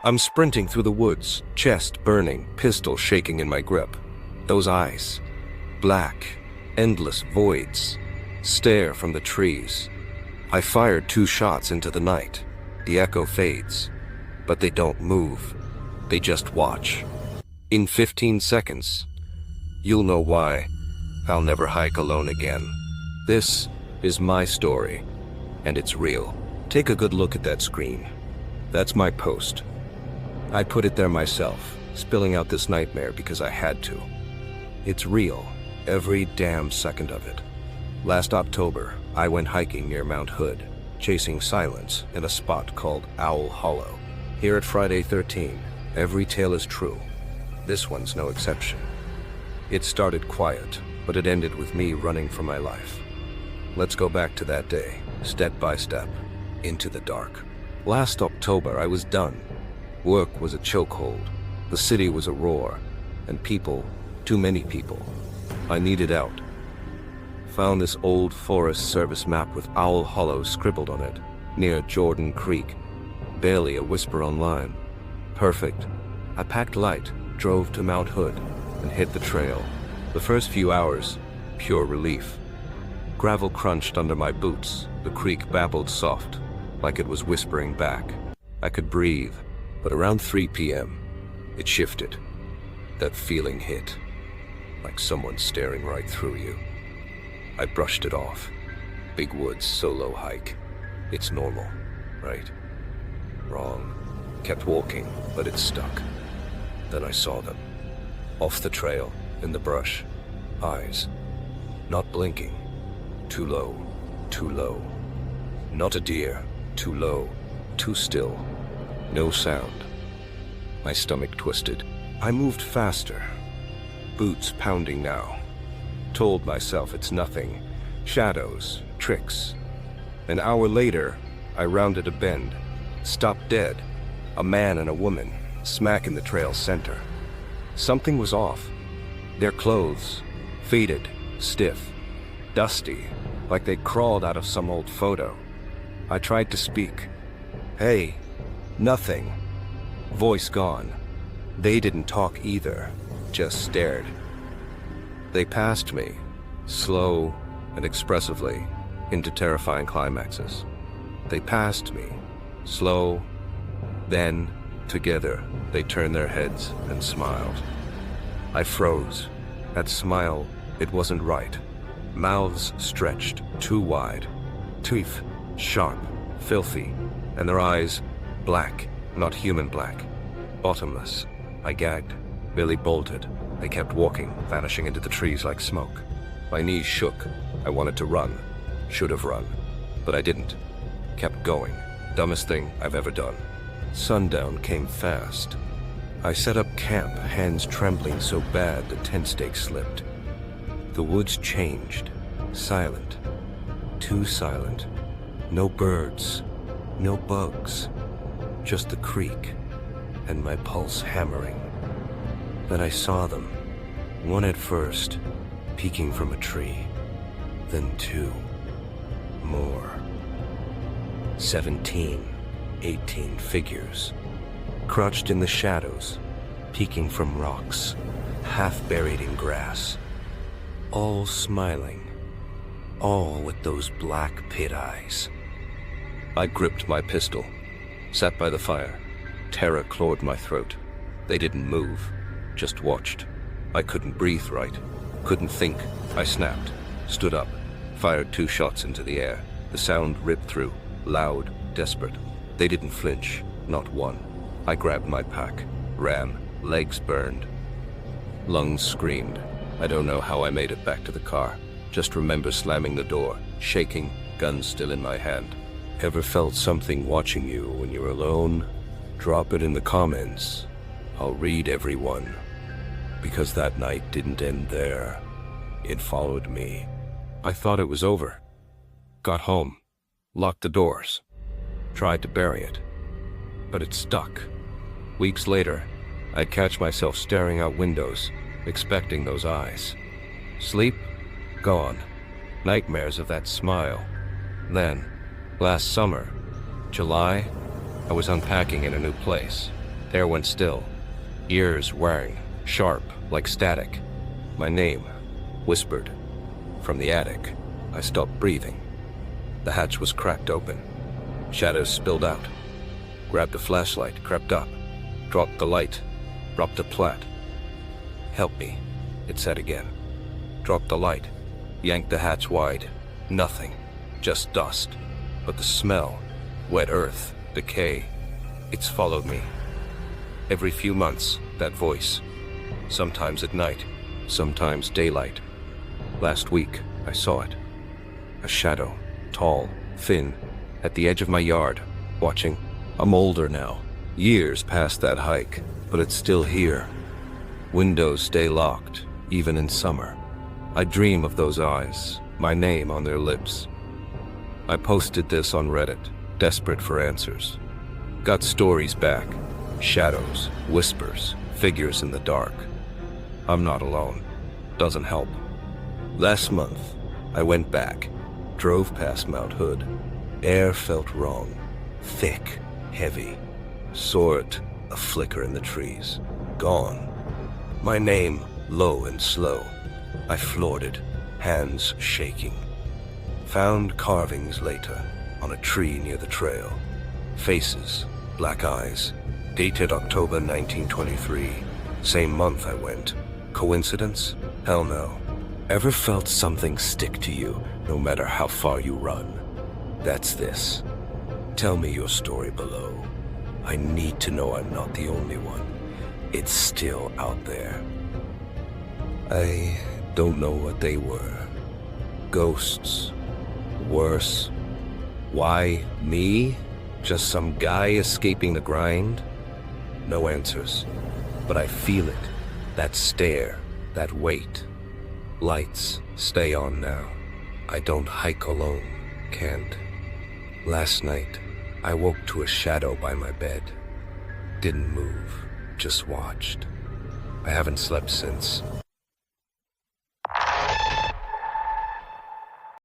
I'm sprinting through the woods, chest burning, pistol shaking in my grip. Those eyes, black, endless voids, stare from the trees. I fired 2 shots into the night. The echo fades, but they don't move. They just watch. In 15 seconds, you'll know why I'll never hike alone again. This is my story, and it's real. Take a good look at that screen. That's my post. I put it there myself, spilling out this nightmare because I had to. It's real, every damn second of it. Last October, I went hiking near Mount Hood, chasing silence in a spot called Owl Hollow. Here at Friday 13, every tale is true. This one's no exception. It started quiet, but it ended with me running for my life. Let's go back to that day, step by step, into the dark. Last October, I was done. Work was a chokehold. The city was a roar. And people, too many people. I needed out. Found this old Forest Service map with Owl Hollow scribbled on it, near Jordan Creek. Barely a whisper online. Perfect. I packed light, drove to Mount Hood, and hit the trail. The first few hours, pure relief. Gravel crunched under my boots. The creek babbled soft, like it was whispering back. I could breathe, but around 3 p.m., it shifted. That feeling hit, like someone staring right through you. I brushed it off. Big woods, solo hike. It's normal, right? Wrong. Kept walking, but it stuck. Then I saw them. Off the trail, in the brush. Eyes. Not blinking. Too low. Too low. Not a deer. Too low. Too still. No sound. My stomach twisted. I moved faster. Boots pounding now. Told myself it's nothing. Shadows. Tricks. An hour later, I rounded a bend. Stopped dead. A man and a woman, smack in the trail center. Something was off. Their clothes, faded, stiff, dusty, like they'd crawled out of some old photo. I tried to speak. Hey, nothing. Voice gone. They didn't talk either, just stared. They passed me, slow and expressively, into terrifying climaxes. They passed me, slow. Then, together, they turned their heads and smiled. I froze. That smile, it wasn't right. Mouths stretched, too wide. Teeth, sharp, filthy, and their eyes, black, not human black. Bottomless. I gagged. Billy bolted. They kept walking, vanishing into the trees like smoke. My knees shook. I wanted to run. Should have run. But I didn't. Kept going. Dumbest thing I've ever done. Sundown came fast. I set up camp, hands trembling so bad the tent stake slipped. The woods changed. Silent. Too silent. No birds. No bugs. Just the creek. And my pulse hammering. Then I saw them. One at first, peeking from a tree. Then 2. More. 17. 18 figures, crouched in the shadows, peeking from rocks, half buried in grass, all smiling, all with those black pit eyes. I gripped my pistol, sat by the fire. Terror clawed my throat. They didn't move, just watched. I couldn't breathe right, couldn't think. I snapped, stood up, fired 2 shots into the air. The sound ripped through, loud, desperate. They didn't flinch, not one. I grabbed my pack, ran, legs burned. Lungs screamed. I don't know how I made it back to the car. Just remember slamming the door, shaking, gun still in my hand. Ever felt something watching you when you're alone? Drop it in the comments. I'll read every one. Because that night didn't end there. It followed me. I thought it was over. Got home, locked the doors. Tried to bury it, but it stuck. Weeks later, I'd catch myself staring out windows, expecting those eyes. Sleep? Gone. Nightmares of that smile. Then, last summer, July, I was unpacking in a new place. Hair went still, ears rang, sharp like static. My name, whispered. From the attic, I stopped breathing. The hatch was cracked open. Shadows spilled out. Grabbed a flashlight, crept up, dropped the light, dropped it flat. Help me, it said again. Dropped the light, yanked the hatch wide. Nothing, just dust. But the smell, wet earth, decay, it's followed me. Every few months, that voice. Sometimes at night, sometimes daylight. Last week, I saw it. A shadow, tall, thin, at the edge of my yard, watching. I'm older now. Years past that hike, but it's still here. Windows stay locked, even in summer. I dream of those eyes, my name on their lips. I posted this on Reddit, desperate for answers. Got stories back. Shadows, whispers, figures in the dark. I'm not alone. Doesn't help. Last month, I went back, drove past Mount Hood. Air felt wrong. Thick, heavy. Saw it, a flicker in the trees. Gone. My name, low and slow. I floored it, hands shaking. Found carvings later, on a tree near the trail. Faces, black eyes. Dated October 1923. Same month I went. Coincidence? Hell no. Ever felt something stick to you, no matter how far you run? That's this. Tell me your story below. I need to know I'm not the only one. It's still out there. I don't know what they were. Ghosts. Worse. Why me? Just some guy escaping the grind? No answers. But I feel it. That stare. That weight. Lights stay on now. I don't hike alone. Can't. Last night, I woke to a shadow by my bed. Didn't move. Just watched. I haven't slept since.